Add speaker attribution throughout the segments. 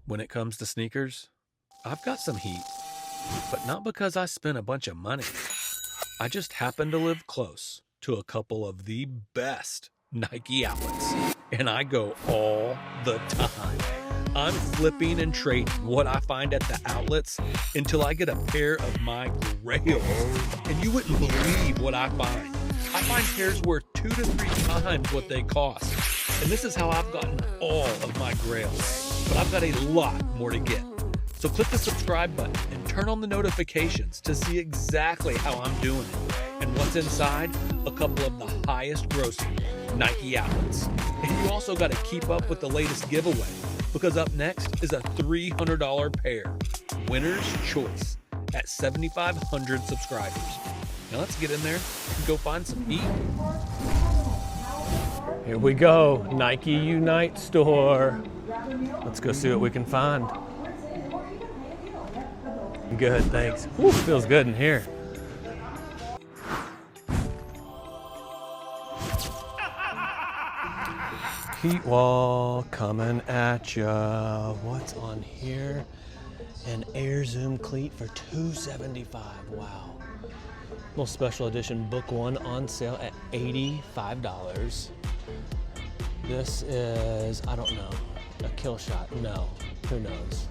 Speaker 1: When it comes to sneakers, I've got some heat, but not because I spent a bunch of money. I just happen to live close to a couple of the best Nike outlets, and I go all the time. I'm flipping and trading what I find at the outlets until I get a pair of my grails, and you wouldn't believe what I find. I find pairs worth 2 to 3 times what they cost, and this is how I've gotten all of my grails. But I've got a lot more to get. So click the subscribe button and turn on the notifications to see exactly how I'm doing it. And what's inside? A couple of the highest grossing Nike outlets. And you also got to keep up with the latest giveaway, because up next is a $300 pair, winner's choice, at 7,500 subscribers. Now let's get in there and go find some heat.
Speaker 2: Here we go, Nike Unite store. Let's go see what we can find. Good, thanks. Whew, feels good in here. Heat wall coming at ya. What's on here? An Air Zoom cleat for $275. Wow. Little special edition book one on sale at $85. This is, I don't know, a kill shot. No, who knows?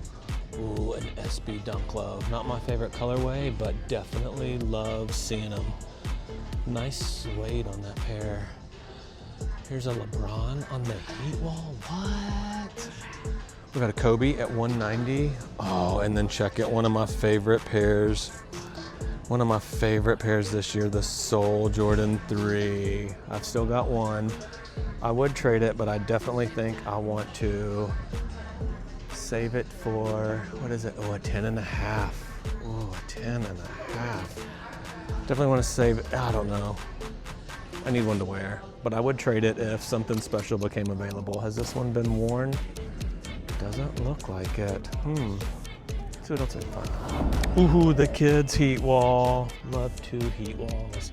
Speaker 2: Ooh, an SB Dunk Low. Not my favorite colorway, but definitely love seeing them. Nice suede on that pair. Here's a LeBron on the heat wall. What? We got a Kobe at $190. Oh, and then check it. One of my favorite pairs. One of my favorite pairs this year, the Soul Jordan 3. I've still got one. I would trade it, but I definitely think I want to save it for, what is it? Oh, a 10 and a half. Oh, a 10 and a half. Definitely want to save it. I don't know. I need one to wear, but I would trade it if something special became available. Has this one been worn? Doesn't look like it. Let's see what else I can find. Ooh, the kids heat wall. Love 2 heat walls.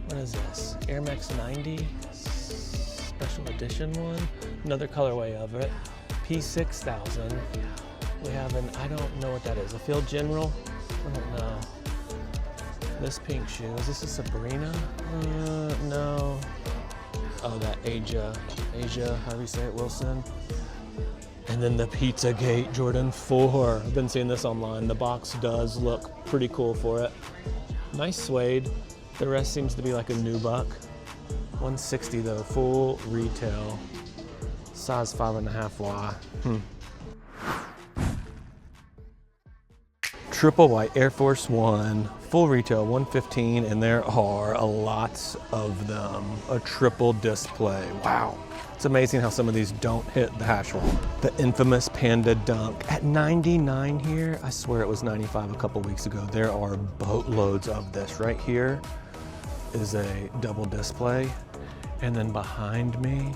Speaker 2: What is this? Air Max 90 special edition one. Another colorway of it. P6000. We have an, I don't know what that is. A Field General? I don't know. This pink shoe, is this a Sabrina? No. Oh, that Asia, however you say it, Wilson. And then the Pizzagate Jordan 4. I've been seeing this online. The box does look pretty cool for it. Nice suede. The rest seems to be like a nubuck. $160 though, full retail. Size 5.5Y. Triple white Air Force One, full retail $115, and there are lots of them. A triple display. Wow. It's amazing how some of these don't hit the hash wall. The infamous Panda Dunk at $99 here. I swear it was $95 a couple weeks ago. There are boatloads of this. Right here is a double display, and then behind me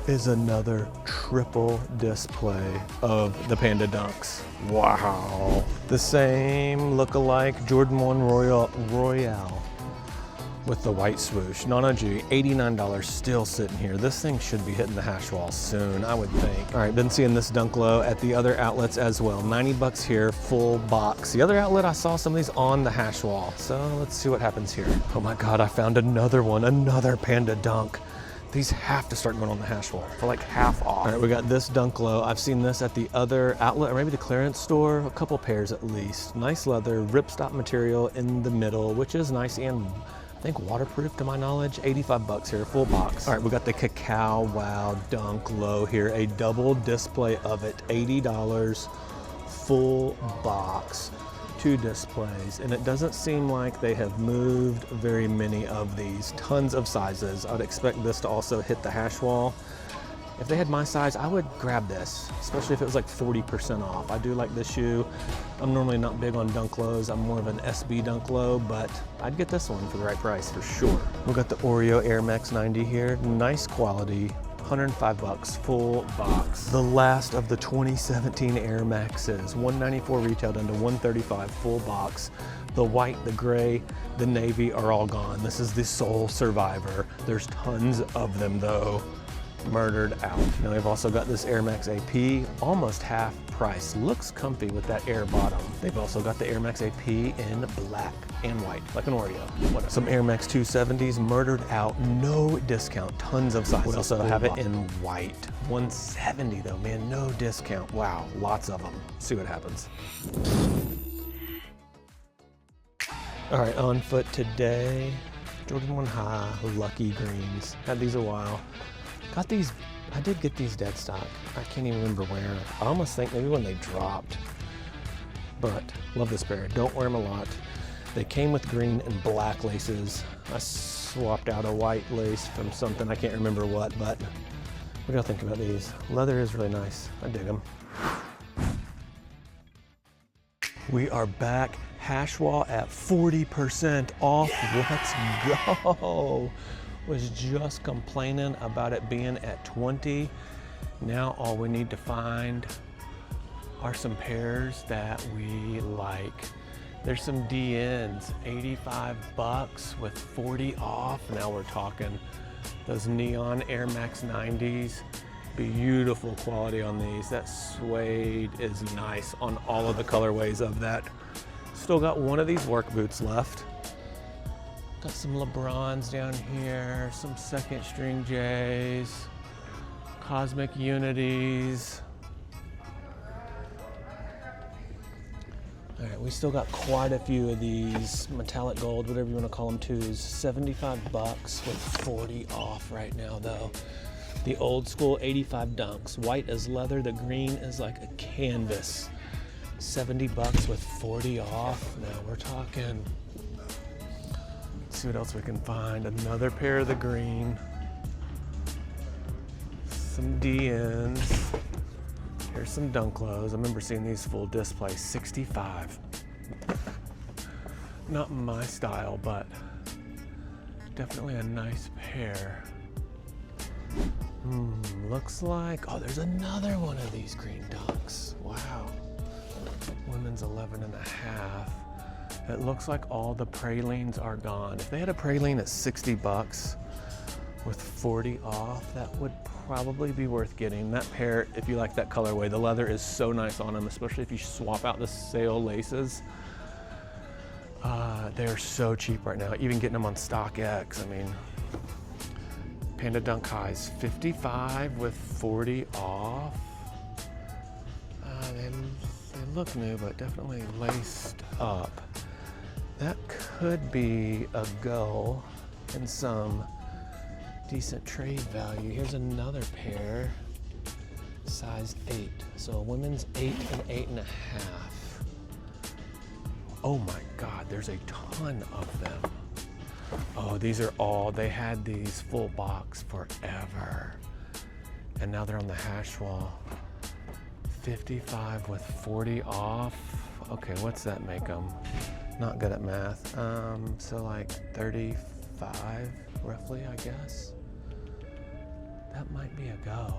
Speaker 2: is another triple display of the Panda Dunks. Wow. The same look-alike Jordan 1 Royale with the white swoosh. Nana G, $89 still sitting here. This thing should be hitting the hash wall soon, I would think. All right, been seeing this Dunk Low at the other outlets as well. $90 here, full box. The other outlet, I saw some of these on the hash wall. So let's see what happens here. Oh my God, I found another one, another Panda Dunk. These have to start going on the hash wall for like half off. All right, we got this Dunk Low. I've seen this at the other outlet, or maybe the clearance store, a couple pairs at least. Nice leather, ripstop material in the middle, which is nice and I think waterproof to my knowledge. $85 here, full box. All right, we got the Cacao Wow Dunk Low here, a double display of it, $80, full box. 2 displays, and it doesn't seem like they have moved very many of these. Tons of sizes. I would expect this to also hit the hash wall. If they had my size, I would grab this, especially if it was like 40% off. I do like this shoe. I'm normally not big on Dunk Lows. I'm more of an SB Dunk Low, but I'd get this one for the right price for sure. We've got the Oreo Air Max 90 here. Nice quality. $105, full box. The last of the 2017 Air Maxes, $194 retail down to $135, full box. The white, the gray, the navy are all gone. This is the sole survivor. There's tons of them though. murdered out. Now we've also got this Air Max AP, almost half price. Looks comfy with that air bottom. They've also got the Air Max AP in black and white, like an Oreo. Some Air Max 270s, murdered out, no discount, tons of sizes. We also have it in white. 170 though, man, no discount. Wow, lots of them. See what happens. All right, on foot today, Jordan 1 High, Lucky Greens. Had these a while. Got these, I did get these dead stock. I can't even remember where. I almost think maybe when they dropped. But love this pair, don't wear them a lot. They came with green and black laces. I swapped out a white lace from something, I can't remember what, but what do y'all think about these? Leather is really nice, I dig them. We are back, hash wall at 40% off, let's go. Was just complaining about it being at 20. Now all we need to find are some pairs that we like. There's some DNs, 85 bucks with 40 off. Now we're talking those neon Air Max 90s. Beautiful quality on these. That suede is nice on all of the colorways of that. Still got one of these work boots left. Got some LeBrons down here, some second string J's, Cosmic Unities. All right, we still got quite a few of these metallic gold, whatever you want to call them, twos. 75 bucks with 40 off right now though. The old school 85 dunks, white as leather, the green is like a canvas. 70 bucks with 40 off. Now we're talking. See what else we can find. Another pair of the green. Some DNs. Here's some Dunklos. I remember seeing these full display, 65. Not my style, but definitely a nice pair. Looks like, oh, there's another one of these green Dunks. Wow. Women's 11 and a half. It looks like all the pralines are gone. If they had a praline at 60 bucks with 40 off, that would probably be worth getting. That pair, if you like that colorway, the leather is so nice on them, especially if you swap out the sail laces. They're so cheap right now, even getting them on StockX. I mean, Panda Dunk Highs, 55 with 40 off. They look new, but definitely laced up. That could be a go and some decent trade value. Here's another pair, size 8. So a women's 8 and 8.5. Oh my God, there's a ton of them. Oh, these are all, they had these full box forever. And now they're on the hash wall. 55 with 40 off. Okay, what's that make them? Not good at math. So like 35 roughly, I guess. That might be a go.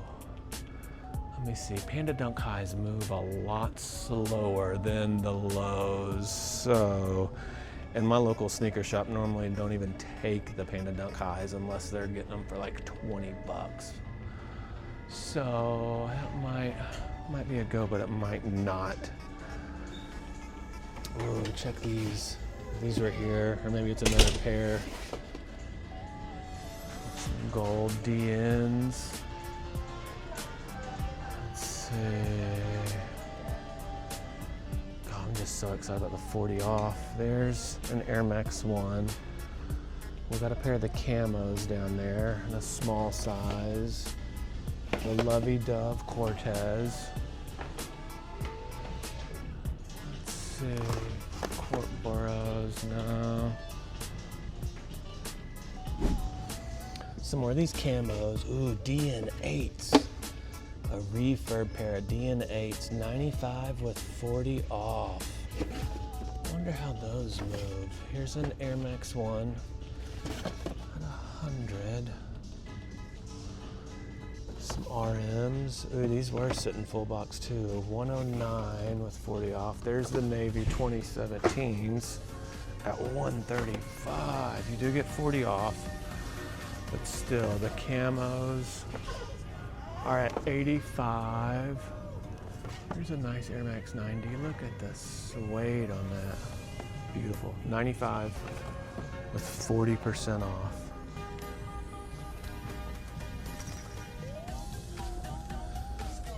Speaker 2: Let me see. Panda Dunk Highs move a lot slower than the lows. So, and my local sneaker shop normally don't even take the Panda Dunk Highs unless they're getting them for like 20 bucks. So that might be a go, but it might not. Ooh, check these. These right here, or maybe it's another pair. Some gold DNs. Let's see. God, I'm just so excited about the 40 off. There's an Air Max 1. We got a pair of the camos down there in a small size. The Lovey Dove Cortez. Let's see. Court Burrows, no. Some more of these camos. Ooh, DN8s. A refurb pair of DN8s, 95 with 40 off. Wonder how those move. Here's an Air Max 1 at 100. Some RMs. Ooh, these were sitting full box too. 109 with 40 off. There's the Navy 2017s at 135. You do get 40 off, but still the camos. All right, 85. Here's a nice Air Max 90. Look at the suede on that. Beautiful. 95 with 40% off.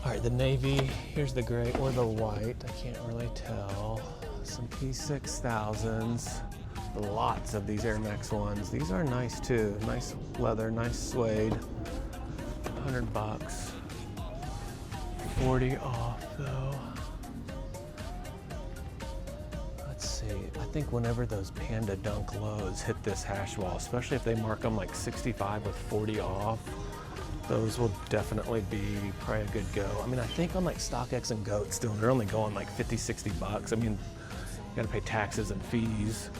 Speaker 2: All right, the navy, here's the gray or the white, I can't really tell. Some P6000s, lots of these Air Max 1s. These are nice too, nice leather, nice suede. 100 bucks, 40 off though. Let's see, I think whenever those Panda Dunk lows hit this hash wall, especially if they mark them like 65 with 40 off, those will definitely be probably a good go. I mean, I think on like StockX and GOAT still, they're only going like 50, 60 bucks. I mean, you gotta pay taxes and fees,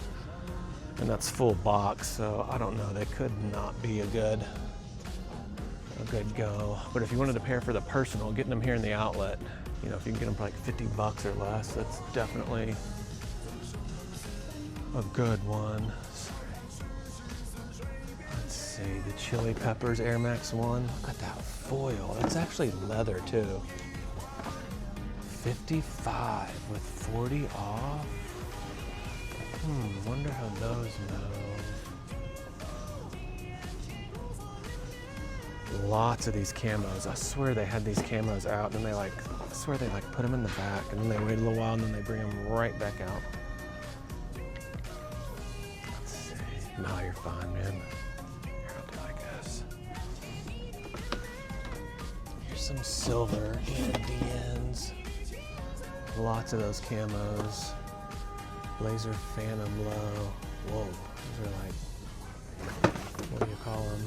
Speaker 2: and that's full box, so I don't know, they could not be a good go. But if you wanted to pair for the personal, getting them here in the outlet, you know, if you can get them for like 50 bucks or less, that's definitely a good one. Let's see, the Chili Peppers Air Max 1. Look at that foil. That's actually leather too. 55 with 40 off. Wonder how those move. Lots of these camos. I swear they had these camos out, and I swear they like put them in the back, and then they wait a little while, and then they bring them right back out. Let's see. No, you're fine, man. Some silver DNs. Lots of those camos. Blazer Phantom Low. Whoa, those are like, what do you call them?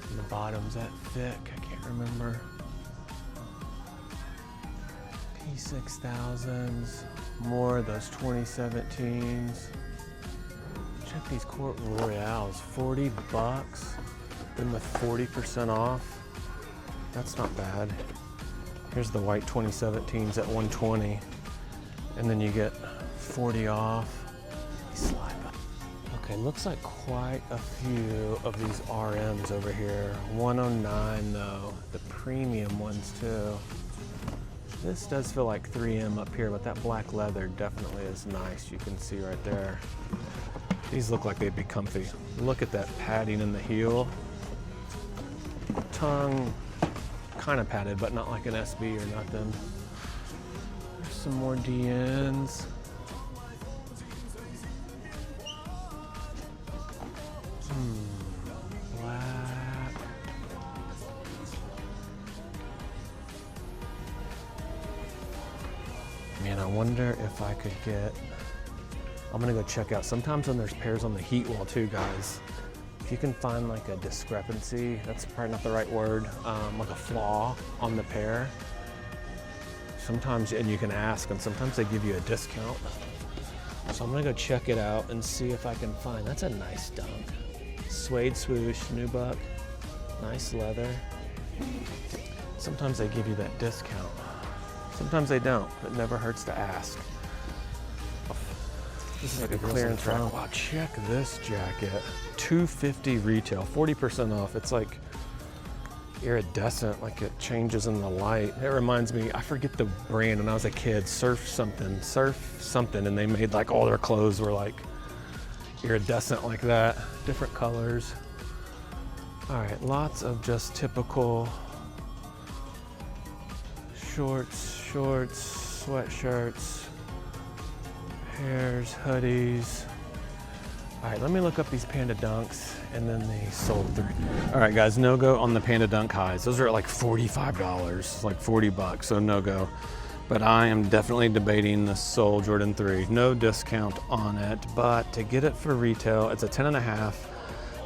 Speaker 2: And the bottom's that thick, I can't remember. P6000s. More of those 2017s. Check these Court Royales, 40 bucks. Then with 40% off. That's not bad. Here's the white 2017s at 120, and then you get 40 off. Okay, looks like quite a few of these RMs over here. 109 though, the premium ones too. This does feel like 3M up here, but that black leather definitely is nice. You can see right there. These look like they'd be comfy. Look at that padding in the heel. Tongue, kind of padded, but not like an SB or nothing. There's some more DNs. Black. Man, I wonder if I could get, I'm gonna go check out. Sometimes when there's pairs on the heat wall too, guys, if you can find like a discrepancy, that's probably not the right word, like a flaw on the pair, sometimes, and you can ask, and sometimes they give you a discount. So I'm gonna go check it out and see if I can find, that's a nice dunk. Suede swoosh, nubuck, nice leather. Sometimes they give you that discount. Sometimes they don't. It never hurts to ask. This is like a clearance rack. Wow, check this jacket. $250 retail, 40% off. It's like iridescent, like it changes in the light. It reminds me, I forget the brand, when I was a kid, Surf something, and they made like all their clothes were like iridescent like that, different colors. All right, lots of just typical shorts, sweatshirts, pairs, hoodies. All right, let me look up these Panda Dunks and then they sold through. All right, guys, no go on the Panda Dunk highs. Those are at like $45, like 40 bucks, so no go. But I am definitely debating the Soul Jordan 3. No discount on it, but to get it for retail, it's a 10.5.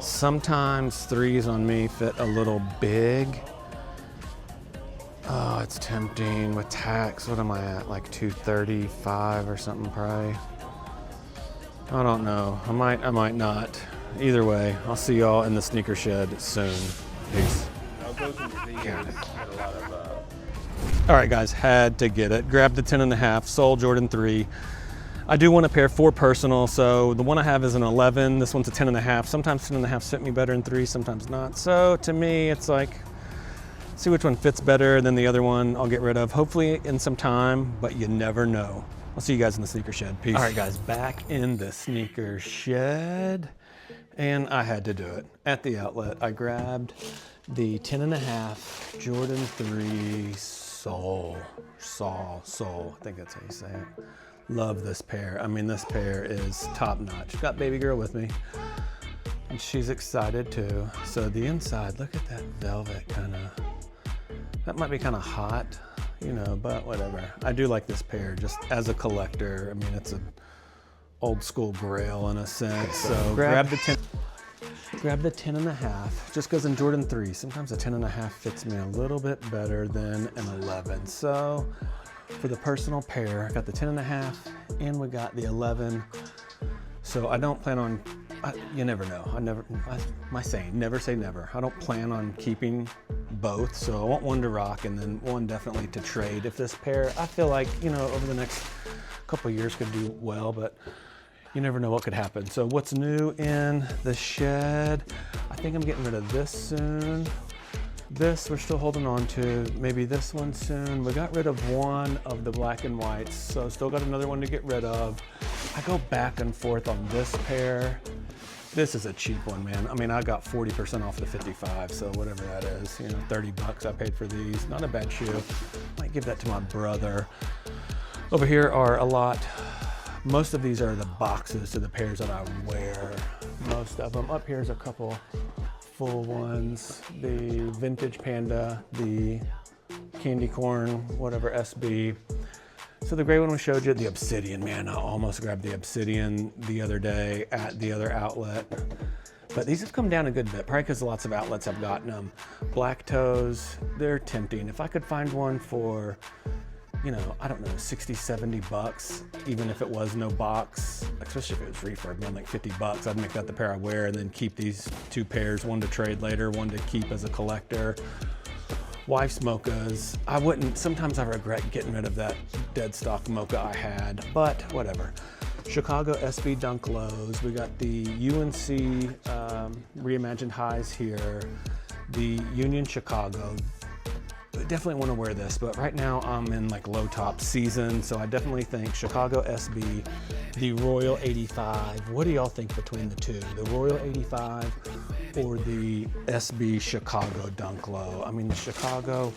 Speaker 2: Sometimes threes on me fit a little big. Oh, it's tempting with tax. What am I at? Like 235 or something probably. I don't know. I might not. Either way, I'll see y'all in the sneaker shed soon. Peace. All right, guys, had to get it. Grabbed the 10.5 Soul Jordan 3. I do want a pair for personal, so the one I have is an 11. This one's a 10.5. Sometimes 10.5 fit me better in 3, sometimes not. So to me, it's like See which one fits better than the other one I'll get rid of, hopefully in some time, but you never know. I'll see you guys in the sneaker shed. Peace. All right, guys, back in the sneaker shed, and I had to do it. At the outlet, I grabbed the 10.5 Jordan 3 Soul, I think that's how you say it. Love this pair. I mean, this pair is top notch. Got baby girl with me, and she's excited too. So the inside, look at that velvet that might be kind of hot, you know, but whatever. I do like this pair just as a collector. I mean, it's an old school grail in a sense. So grab the 10.5, just goes in Jordan 3. Sometimes a 10.5 fits me a little bit better than an 11. So for the personal pair, I got the 10.5 and we got the 11. So I don't plan on, you never know. My saying, never say never. I don't plan on keeping both. So I want one to rock and then one definitely to trade. If this pair, I feel like, you know, over the next couple of years could do well, but you never know what could happen. So what's new in the shed? I think I'm getting rid of this soon. This we're still holding on to, maybe this one soon. We got rid of one of the black and whites, so still got another one to get rid of. I go back and forth on this pair. This is a cheap one, man. I mean, I got 40% off the 55, so whatever that is, you know, 30 bucks I paid for these. Not a bad shoe. Might give that to my brother. Over here are a lot. Most of these are the boxes to the pairs that I wear. Most of them. Up here is a couple full ones. The Vintage Panda, the Candy Corn, whatever SB. So the gray one we showed you, the Obsidian, man, I almost grabbed the Obsidian the other day at the other outlet. But these have come down a good bit, probably because lots of outlets have gotten them. Black toes, they're tempting. If I could find one for, you know, I don't know, 60, 70 bucks, even if it was no box, especially if it was refurb, man, like 50 bucks, I'd make that the pair I wear and then keep these two pairs, one to trade later, one to keep as a collector. Wife's mochas, I wouldn't, sometimes I regret getting rid of that dead stock mocha I had, but whatever. Chicago SB Dunk Lows, we got the UNC reimagined highs here, the Union Chicago. Definitely want to wear this, but right now I'm in like low top season, so I definitely think Chicago SB, the Royal 85. What do y'all think between the two? The Royal 85 or the SB Chicago Dunk Low? I mean, the Chicago,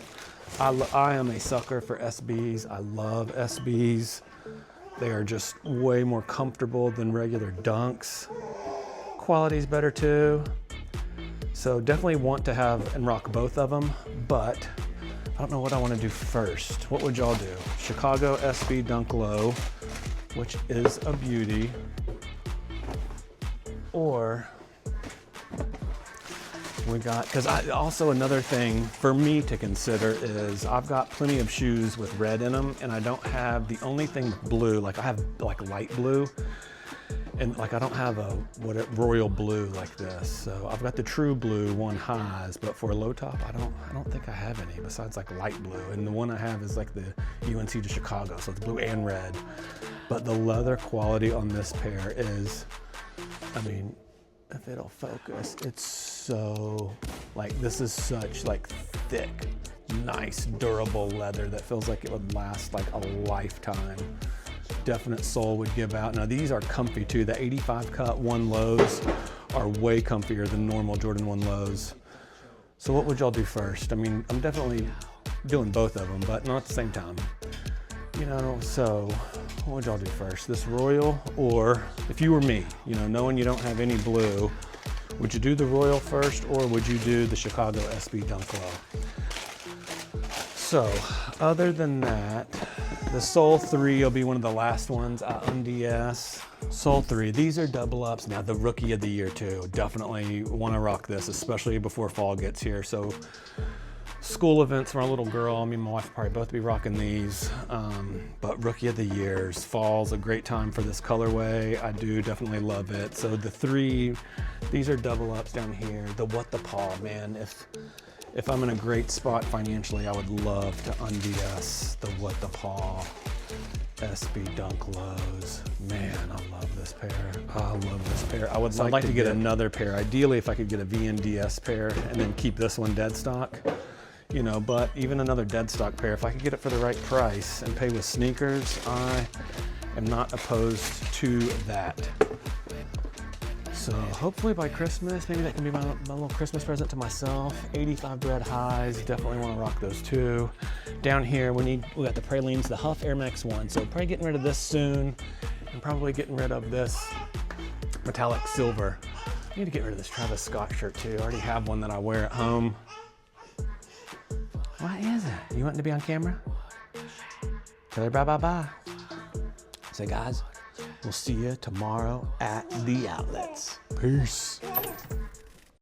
Speaker 2: I am a sucker for SBs. I love SBs. They are just way more comfortable than regular dunks. Quality's better too. So definitely want to have and rock both of them, but I don't know what I want to do first. What would y'all do? Chicago SB Dunk Low, which is a beauty, or we got, because also another thing for me to consider is I've got plenty of shoes with red in them, and I don't have the only thing blue. Like I have like light blue, and like I don't have a royal blue like this. So I've got the true blue one highs, but for a low top, I don't think I have any besides like light blue. And the one I have is like the UNC to Chicago, so it's blue and red. But the leather quality on this pair is, I mean, if it'll focus, it's so, like, this is such like thick, nice, durable leather that feels like it would last like a lifetime. Definite sole would give out. Now these are comfy too. The 85 cut 1 lows are way comfier than normal Jordan 1 lows. So what would y'all do first? I mean, I'm definitely doing both of them, but not at the same time. You know, so what would y'all do first? This Royal, or if you were me, you know, knowing you don't have any blue, would you do the Royal first, or would you do the Chicago SB Dunk Low? So other than that, the Soul 3 will be one of the last ones at MDS. Soul 3, these are double ups. Now the rookie of the year too. Definitely want to rock this, especially before fall gets here. So school events for our little girl, me and my wife will probably both be rocking these. But rookie of the years, fall's a great time for this colorway. I do definitely love it. So the 3, these are double ups down here. The What the Paw, man. If I'm in a great spot financially, I would love to unds the What the Paw SB Dunk Lows. Man, I love this pair. I love this pair. I would like to get another pair. Ideally, if I could get a VNDS pair and then keep this one dead stock. you know, but even another dead stock pair, if I could get it for the right price and pay with sneakers, I am not opposed to that. So hopefully by Christmas, maybe that can be my little Christmas present to myself. 85 Bread highs, definitely want to rock those too. Down here, we got the Pralines, the Huff Air Max 1. So probably getting rid of this soon, and probably getting rid of this metallic silver. I need to get rid of this Travis Scott shirt too. I already have one that I wear at home. What is it? You wanting to be on camera? Tell her bye. So guys, we'll see you tomorrow at the outlets. Peace.